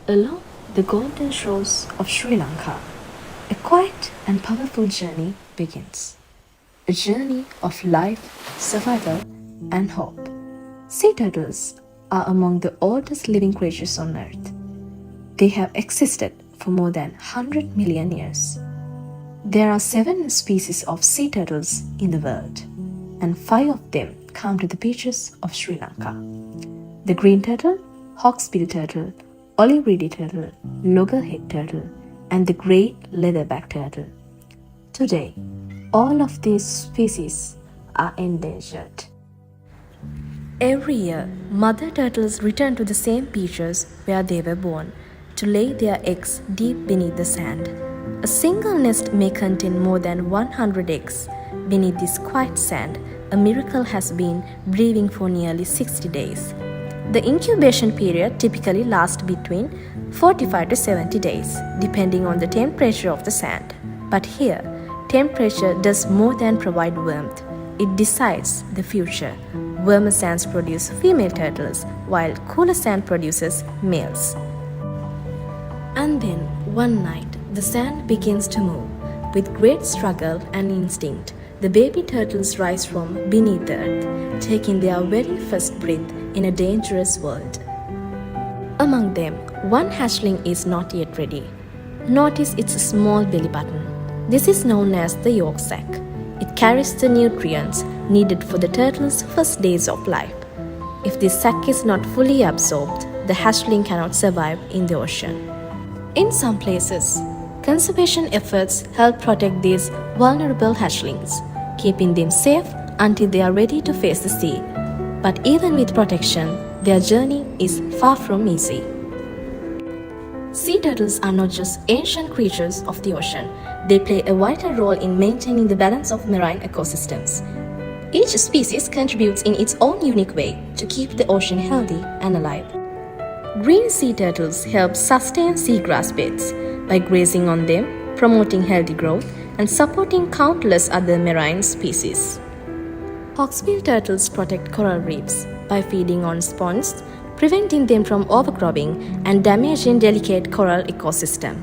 Along the golden shores of Sri Lanka, a quiet and powerful journey begins. A journey of life, survival, and hope. Sea turtles are among the oldest living creatures on Earth. They have existed for more than 100 million years. There are 7 species of sea turtles in the world, and 5 of them come to the beaches of Sri Lanka. The green turtle, hawksbill turtle, olive-reedy turtle, loggerhead turtle, and the great leatherback turtle. Today, all of these species are endangered. Every year, mother turtles return to the same beaches where they were born to lay their eggs deep beneath the sand. A single nest may contain more than 100 eggs. Beneath this quiet sand, a miracle has been brewing for nearly 60 days. The incubation period typically lasts between 45 to 70 days, depending on the temperature of the sand. But here, temperature does more than provide warmth. It decides the future. Warmer sands produce female turtles, while cooler sand produces males. And then, one night, the sand begins to move. With great struggle and instinct, the baby turtles rise from beneath the earth, taking their very first breath in a dangerous world. Among them, one hatchling is not yet ready. Notice its small belly button. This is known as the yolk sac. It carries the nutrients needed for the turtle's first days of life. If this sac is not fully absorbed, the hatchling cannot survive in the ocean. In some places, conservation efforts help protect these vulnerable hatchlings, keeping them safe until they are ready to face the sea. But even with protection, their journey is far from easy. Sea turtles are not just ancient creatures of the ocean. They play a vital role in maintaining the balance of marine ecosystems. Each species contributes in its own unique way to keep the ocean healthy and alive. Green sea turtles help sustain seagrass beds by grazing on them, promoting healthy growth, and supporting countless other marine species. Hawksbill turtles protect coral reefs by feeding on sponges, preventing them from overcrowding and damaging delicate coral ecosystem.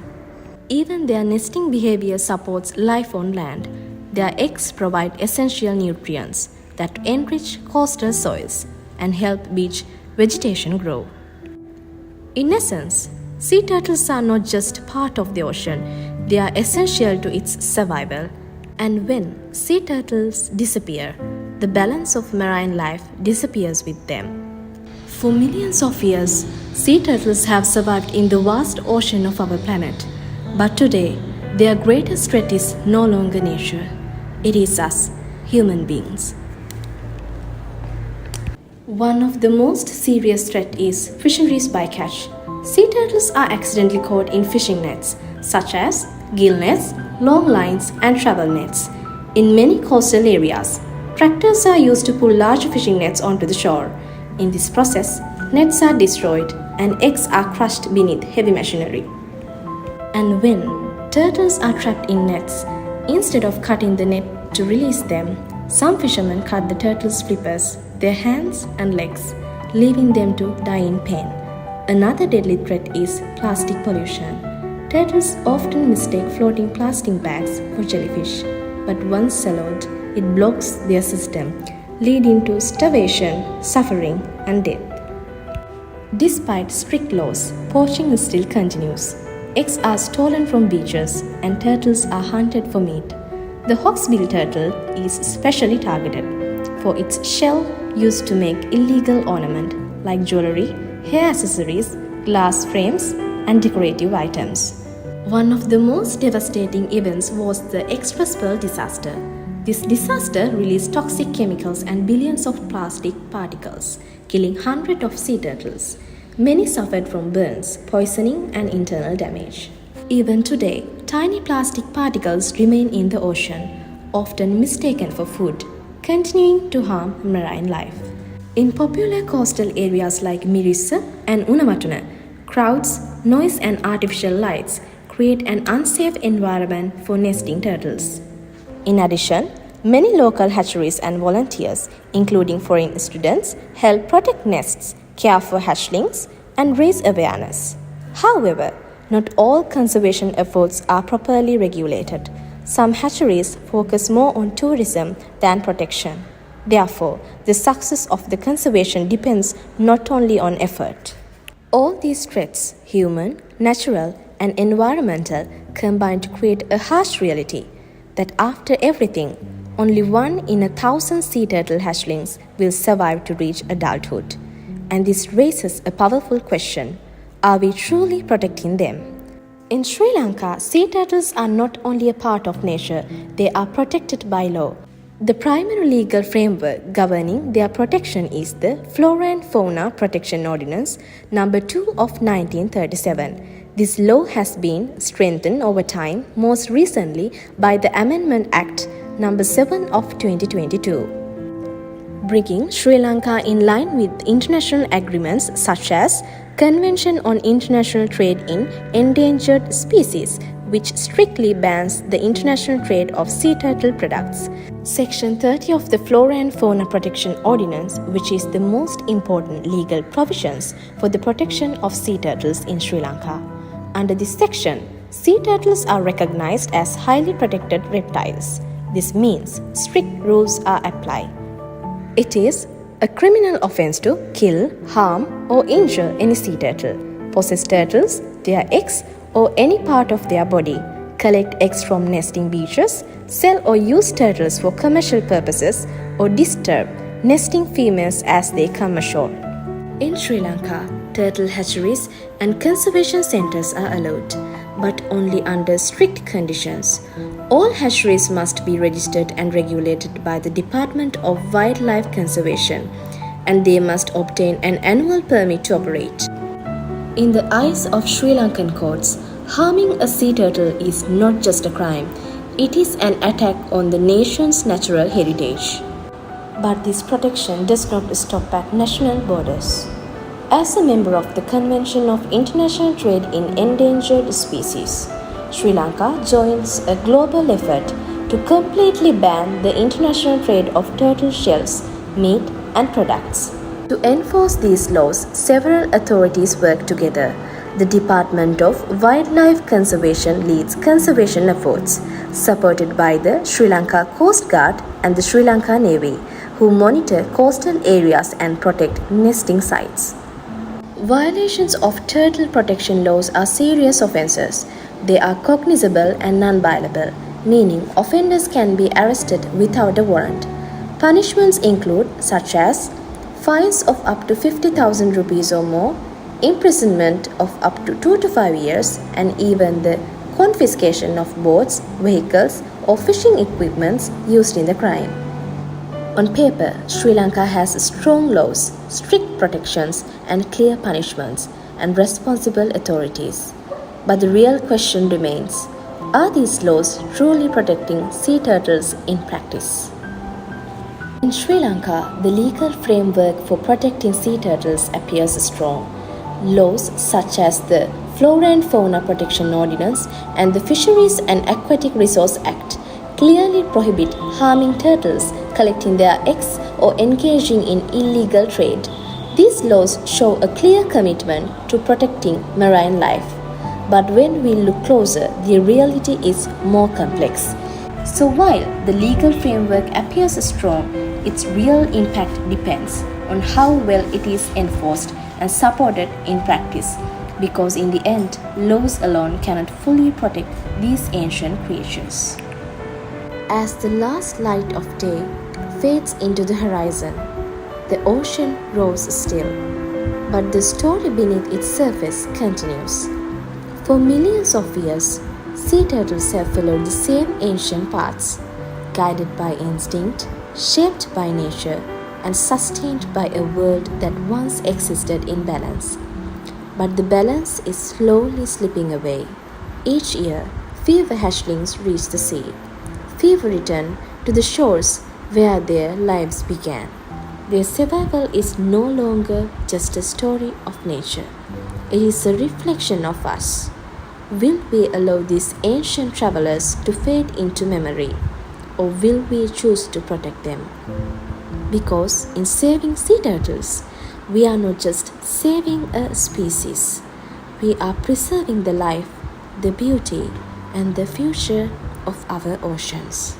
Even their nesting behavior supports life on land. Their eggs provide essential nutrients that enrich coastal soils and help beach vegetation grow. In essence, sea turtles are not just part of the ocean, they are essential to its survival. And when sea turtles disappear, the balance of marine life disappears with them. For millions of years, sea turtles have survived in the vast ocean of our planet. But today, their greatest threat is no longer nature. It is us, human beings. One of the most serious threats is fisheries bycatch. Sea turtles are accidentally caught in fishing nets, such as gill nets, long lines, and travel nets. In many coastal areas, tractors are used to pull large fishing nets onto the shore. In this process, nets are destroyed and eggs are crushed beneath heavy machinery. And when turtles are trapped in nets, instead of cutting the net to release them, some fishermen cut the turtles' flippers, their hands and legs, leaving them to die in pain. Another deadly threat is plastic pollution. Turtles often mistake floating plastic bags for jellyfish, but once swallowed, it blocks their system, leading to starvation, suffering, and death. Despite strict laws, poaching still continues. Eggs are stolen from beaches and turtles are hunted for meat. The hawksbill turtle is especially targeted for its shell used to make illegal ornament like jewelry, hair accessories, glass frames, and decorative items. One of the most devastating events was the Express Pearl disaster. This disaster released toxic chemicals and billions of plastic particles, killing hundreds of sea turtles. Many suffered from burns, poisoning, and internal damage. Even today, tiny plastic particles remain in the ocean, often mistaken for food, continuing to harm marine life. In popular coastal areas like Mirissa and Unamatuna, crowds, noise, and artificial lights create an unsafe environment for nesting turtles. In addition, many local hatcheries and volunteers, including foreign students, help protect nests, care for hatchlings, and raise awareness. However, not all conservation efforts are properly regulated. Some hatcheries focus more on tourism than protection. Therefore, the success of the conservation depends not only on effort. All these threats, human, natural, and environmental, combine to create a harsh reality that after everything, only 1 in 1,000 sea turtle hatchlings will survive to reach adulthood. And this raises a powerful question: are we truly protecting them? In Sri Lanka, sea turtles are not only a part of nature, they are protected by law. The primary legal framework governing their protection is the Flora and Fauna Protection Ordinance number 2 of 1937. This law has been strengthened over time, most recently by the Amendment Act number 7 of 2022, bringing Sri Lanka in line with international agreements such as Convention on International Trade in Endangered Species, which strictly bans the international trade of sea turtle products. Section 30 of the Flora and Fauna Protection Ordinance, which is the most important legal provisions for the protection of sea turtles in Sri Lanka. Under this section, sea turtles are recognized as highly protected reptiles. This means strict rules are applied. It is a criminal offense to kill, harm, or injure any sea turtle, possess turtles, their eggs, or any part of their body, collect eggs from nesting beaches, sell or use turtles for commercial purposes, or disturb nesting females as they come ashore. In Sri Lanka, turtle hatcheries and conservation centers are allowed, but only under strict conditions. All hatcheries must be registered and regulated by the Department of Wildlife Conservation, and they must obtain an annual permit to operate. In the eyes of Sri Lankan courts, harming a sea turtle is not just a crime, it is an attack on the nation's natural heritage. But this protection does not stop at national borders. As a member of the Convention of International Trade in Endangered Species, Sri Lanka joins a global effort to completely ban the international trade of turtle shells, meat, and products. To enforce these laws, several authorities work together. The Department of Wildlife Conservation leads conservation efforts, supported by the Sri Lanka Coast Guard and the Sri Lanka Navy, who monitor coastal areas and protect nesting sites. Violations of turtle protection laws are serious offences. They are cognizable and non-bailable, meaning offenders can be arrested without a warrant. Punishments include such as fines of up to 50,000 rupees or more, imprisonment of up to 2 to 5 years, and even the confiscation of boats, vehicles, or fishing equipments used in the crime. On paper, Sri Lanka has strong laws, strict protections, and clear punishments, and responsible authorities. But the real question remains: are these laws truly protecting sea turtles in practice? In Sri Lanka, the legal framework for protecting sea turtles appears strong. Laws such as the Flora and Fauna Protection Ordinance and the Fisheries and Aquatic Resource Act clearly prohibit harming turtles, collecting their eggs, or engaging in illegal trade. These laws show a clear commitment to protecting marine life. But when we look closer, the reality is more complex. So while the legal framework appears strong, its real impact depends on how well it is enforced and supported in practice, because in the end, laws alone cannot fully protect these ancient creatures. As the last light of day fades into the horizon, the ocean grows still, but the story beneath its surface continues. For millions of years, sea turtles have followed the same ancient paths, guided by instinct, shaped by nature, and sustained by a world that once existed in balance. But the balance is slowly slipping away. Each year, fewer hatchlings reach the sea. Fewer return to the shores where their lives began. Their survival is no longer just a story of nature. It is a reflection of us. Will we allow these ancient travelers to fade into memory, or will we choose to protect them? Because in saving sea turtles, we are not just saving a species, we are preserving the life, the beauty, and the future of our oceans.